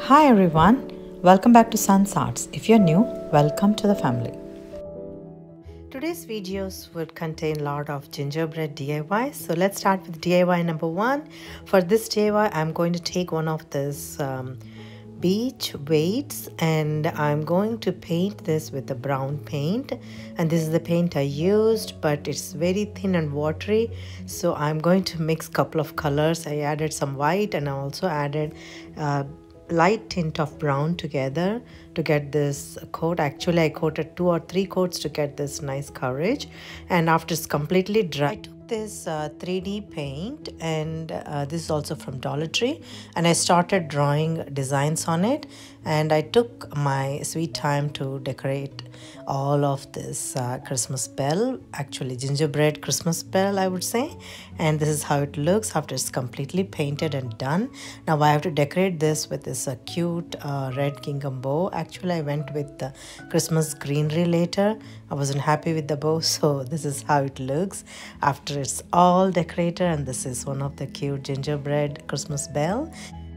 Hi everyone, welcome back to Sun's Arts. If you're new, welcome to the family. Today's videos would contain a lot of gingerbread DIYs. So let's start with DIY number 1. For this DIY, I'm going to take one of this beach weights and I'm going to paint this with a brown paint, and this is the paint I used, but it's very thin and watery, so I'm going to mix a couple of colors. I added some white and I also added light tint of brown together to get this coat. Actually, I coated 2 or 3 coats to get this nice coverage, and after it's completely dry, I took this 3D paint, and this is also from Dollar Tree, and I started drawing designs on it, and I took my sweet time to decorate all of this Christmas bell, actually gingerbread Christmas bell I would say, and this is how it looks after it's completely painted and done. Now I have to decorate this with this cute red gingham bow. Actually I went with the Christmas greenery later. I wasn't happy with the bow, so this is how it looks after it's all decorated, and this is one of the cute gingerbread Christmas bell.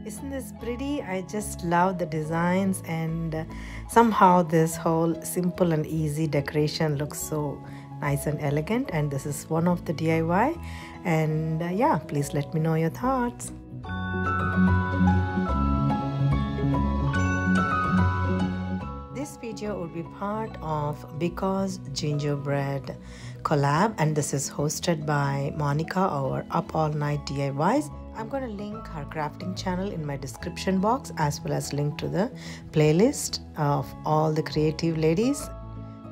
Isn't this pretty? I just love the designs, and somehow this whole simple and easy decoration looks so nice and elegant, and this is one of the DIY, and yeah, please let me know your thoughts. This video would be part of Because Gingerbread collab, and this is hosted by Monica, our Up All Night DIYs. I'm going to link her crafting channel in my description box, as well as link to the playlist of all the creative ladies.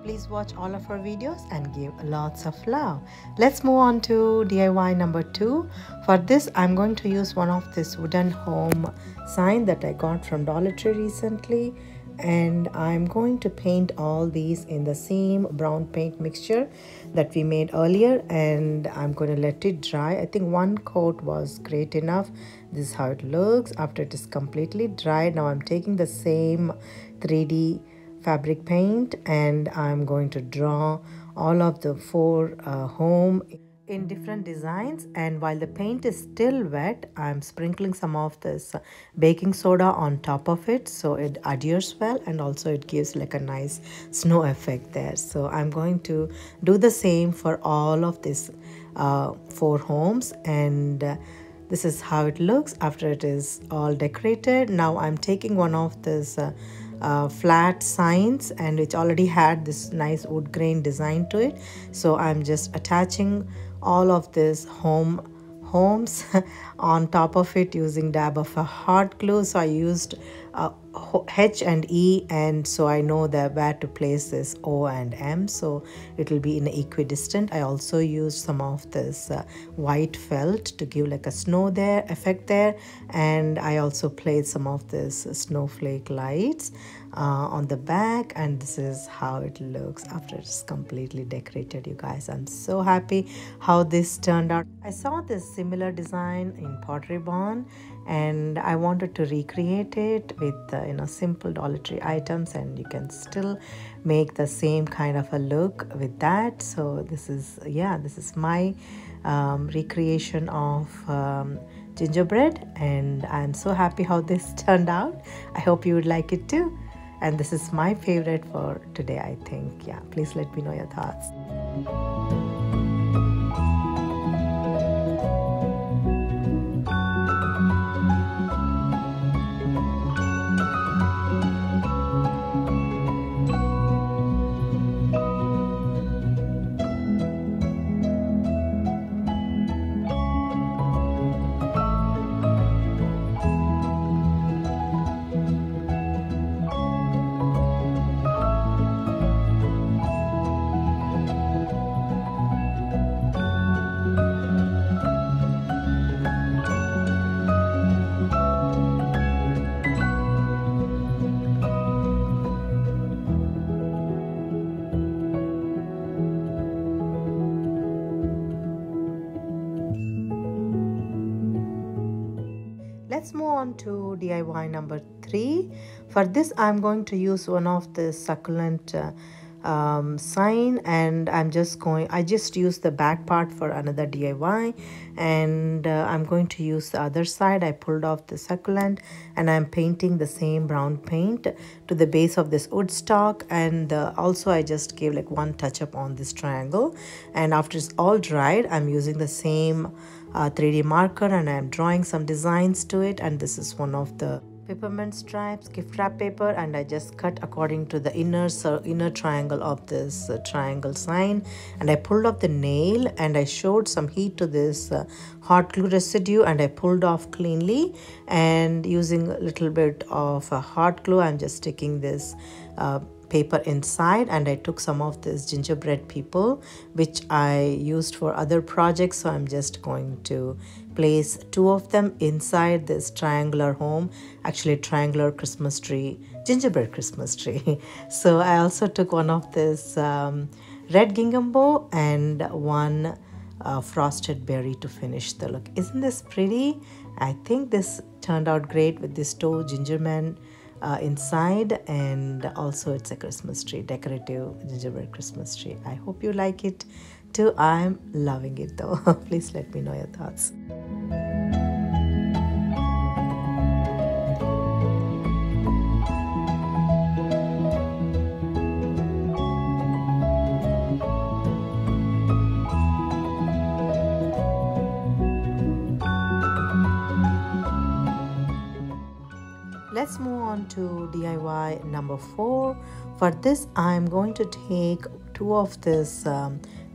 Please watch all of her videos and give lots of love. Let's move on to DIY number 2. For this, I'm going to use one of this wooden home sign that I got from Dollar Tree recently, and I'm going to paint all these in the same brown paint mixture that we made earlier, and I'm going to let it dry. I think 1 coat was great enough. This is how it looks after it is completely dried. Now I'm taking the same 3D fabric paint and I'm going to draw all of the 4 home in different designs, and while the paint is still wet, I'm sprinkling some of this baking soda on top of it so it adheres well, and also it gives like a nice snow effect there. So I'm going to do the same for all of these 4 homes, and this is how it looks after it is all decorated. Now I'm taking one of this flat signs, and which already had this nice wood grain design to it, so I'm just attaching all of this homes on top of it using dab of a hot glue. So I used H and E, and so I know that where to place this O and M, so it will be in equidistant. I also used some of this white felt to give like a snow there effect there, and I also placed some of this snowflake lights on the back, and this is how it looks after it's completely decorated. You guys, I'm so happy how this turned out. I saw this similar design in Pottery Barn, and I wanted to recreate it with simple Dollar Tree items, and you can still make the same kind of a look with that. So this is my recreation of gingerbread, and I'm so happy how this turned out. I hope you would like it too, and this is my favorite for today, I think. Yeah, please let me know your thoughts. Let's move on to DIY number 3. For this, I'm going to use one of the succulent sign, and I just used the back part for another DIY, and I'm going to use the other side. I pulled off the succulent and I'm painting the same brown paint to the base of this wood stock, and also I just gave like one touch up on this triangle, and after it's all dried I'm using the same 3D marker and I'm drawing some designs to it. And this is one of the peppermint stripes gift wrap paper, and I just cut according to the inner triangle of this triangle sign, and I pulled off the nail and I showed some heat to this hot glue residue, and I pulled off cleanly, and using a little bit of hot glue I'm just sticking this paper inside, and I took some of this gingerbread people which I used for other projects, so I'm just going to place 2 of them inside this triangular home, actually triangular Christmas tree, gingerbread Christmas tree. So I also took one of this red gingham bow and one frosted berry to finish the look. Isn't this pretty? I think this turned out great with this 2 gingerman inside, and also it's a Christmas tree, decorative gingerbread Christmas tree. I hope you like it too. I'm loving it though. Please let me know your thoughts. Let's move on to DIY number 4. For this, I'm going to take 2 of this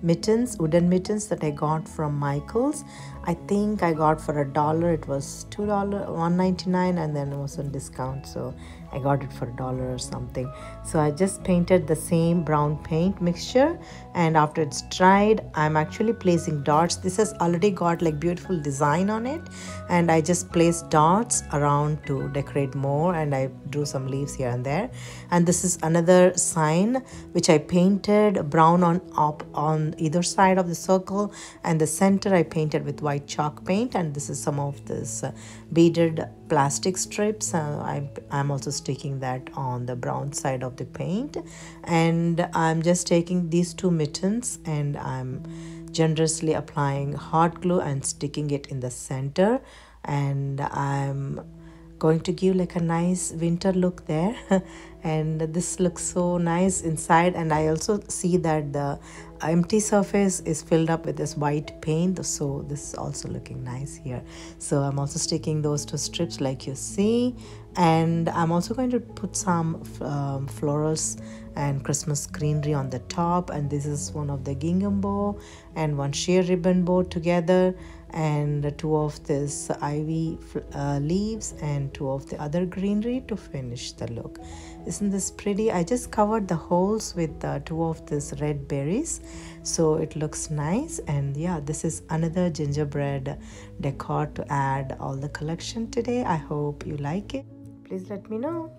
mittens, wooden mittens that I got from Michael's. I think I got for $1. It was $2, $1.99, and then it was on discount, so I got it for $1 or something. So I just painted the same brown paint mixture, and after it's dried, I'm actually placing dots. This has already got like beautiful design on it, and I just placed dots around to decorate more, and I drew some leaves here and there. And this is another sign which I painted brown on either side of the circle, and the center I painted with white chalk paint. And this is some of this beaded plastic strips. I'm also sticking that on the brown side of the paint, and I'm just taking these 2 mittens and I'm generously applying hot glue and sticking it in the center, and I'm going to give like a nice winter look there. And this looks so nice inside, and I also see that the empty surface is filled up with this white paint, so this is also looking nice here. So I'm also sticking those 2 strips like you see, and I'm also going to put some florals and Christmas greenery on the top. And this is one of the gingham bow and one sheer ribbon bow together, and 2 of this ivy leaves and 2 of the other greenery to finish the look. Isn't this pretty? I just covered the holes with 2 of this red berries, so it looks nice. And yeah, this is another gingerbread decor to add all the collection today. I hope you like it. Please let me know.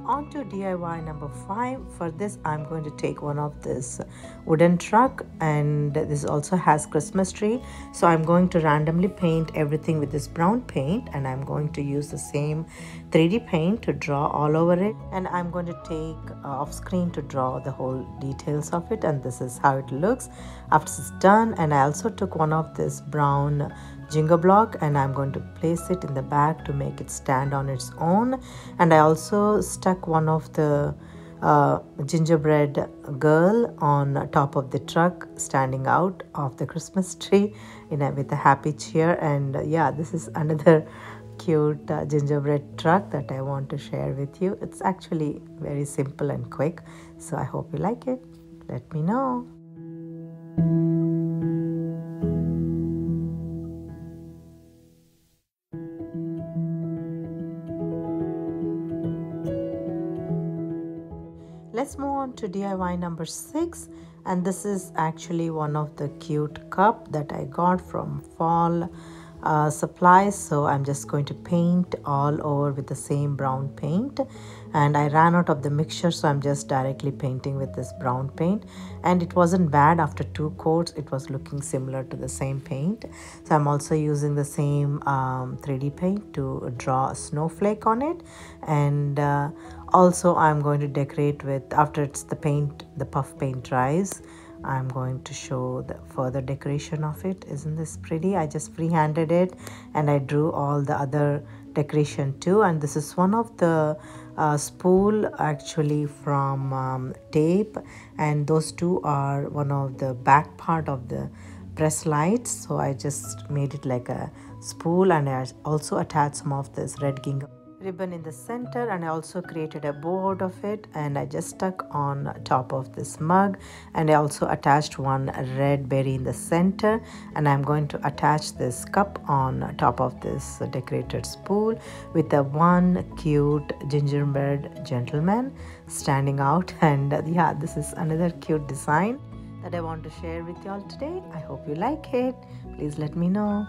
On to DIY number 5. For this, I'm going to take one of this wooden truck, and this also has Christmas tree. So I'm going to randomly paint everything with this brown paint, and I'm going to use the same 3D paint to draw all over it. And I'm going to take off screen to draw the whole details of it, and this is how it looks after it's done. And I also took one of this brown Jenga block, and I'm going to place it in the back to make it stand on its own. And I also stuck one of the gingerbread girl on top of the truck, standing out of the Christmas tree with a happy cheer. And yeah, this is another cute gingerbread truck that I want to share with you. It's actually very simple and quick, so I hope you like it. let me know. Let's move on to DIY number 6, and this is actually one of the cute cup that I got from fall supplies. So I'm just going to paint all over with the same brown paint, and I ran out of the mixture, so I'm just directly painting with this brown paint, and it wasn't bad. After 2 coats it was looking similar to the same paint. So I'm also using the same 3D paint to draw a snowflake on it, and also I'm going to decorate with, after the puff paint dries, I'm going to show the further decoration of it. Isn't this pretty? I just freehanded it and I drew all the other decoration too. And this is one of the spool actually from tape, and those two are one of the back part of the press lights. So I just made it like a spool, and I also attached some of this red gingham ribbon in the center, and I also created a bow out of it, and I just stuck on top of this mug, and I also attached one red berry in the center, and I'm going to attach this cup on top of this decorated spool with a one cute gingerbread gentleman standing out. And yeah, this is another cute design that I want to share with you all today. I hope you like it. Please let me know.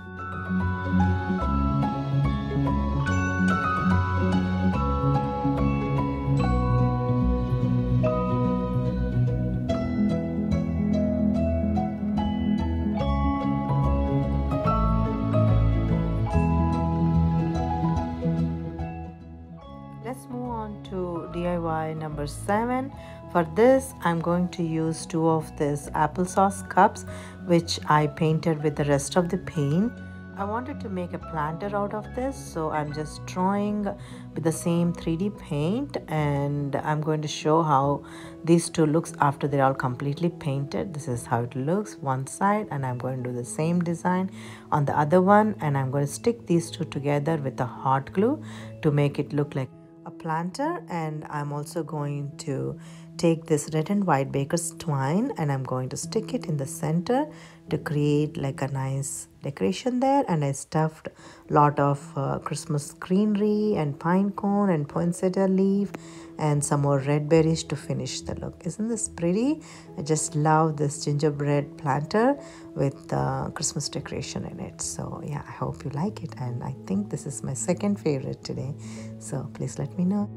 Let's move on to DIY number 7. For this, I'm going to use 2 of this applesauce cups, which I painted with the rest of the paint. I wanted to make a planter out of this, so I'm just drawing with the same 3D paint, and I'm going to show how these two looks after they're all completely painted. This is how it looks one side, and I'm going to do the same design on the other one, and I'm going to stick these two together with a hot glue to make it look like a planter. And I'm also going to take this red and white baker's twine, and I'm going to stick it in the center to create like a nice decoration there. And I stuffed a lot of Christmas greenery and pine cone and poinsettia leaf and some more red berries to finish the look. Isn't this pretty? I just love this gingerbread planter with Christmas decoration in it. So yeah, I hope you like it, and I think this is my second favorite today, so please let me know.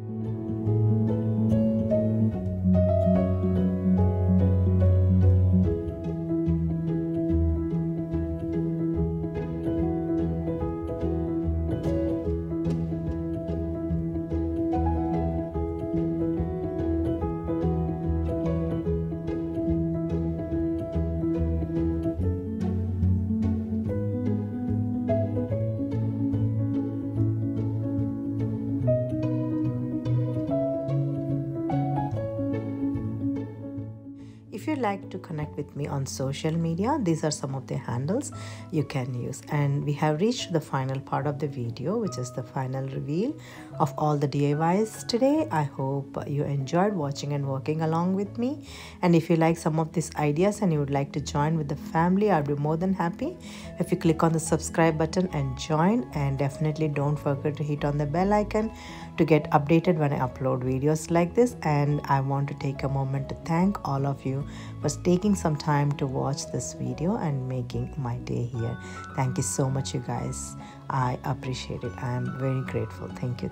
If you'd like to connect with me on social media, these are some of the handles you can use. And we have reached the final part of the video, which is the final reveal of all the DIYs today. I hope you enjoyed watching and working along with me. And if you like some of these ideas and you would like to join with the family, I'll be more than happy if you click on the subscribe button and join. And definitely don't forget to hit on the bell icon to get updated when I upload videos like this. And I want to take a moment to thank all of you for taking some time to watch this video and making my day here. Thank you so much, you guys. I appreciate it. I am very grateful. Thank you.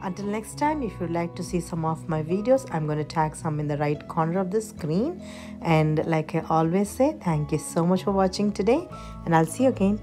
Until next time, if you'd like to see some of my videos, I'm going to tag some in the right corner of the screen. And like I always say, thank you so much for watching today, and I'll see you again.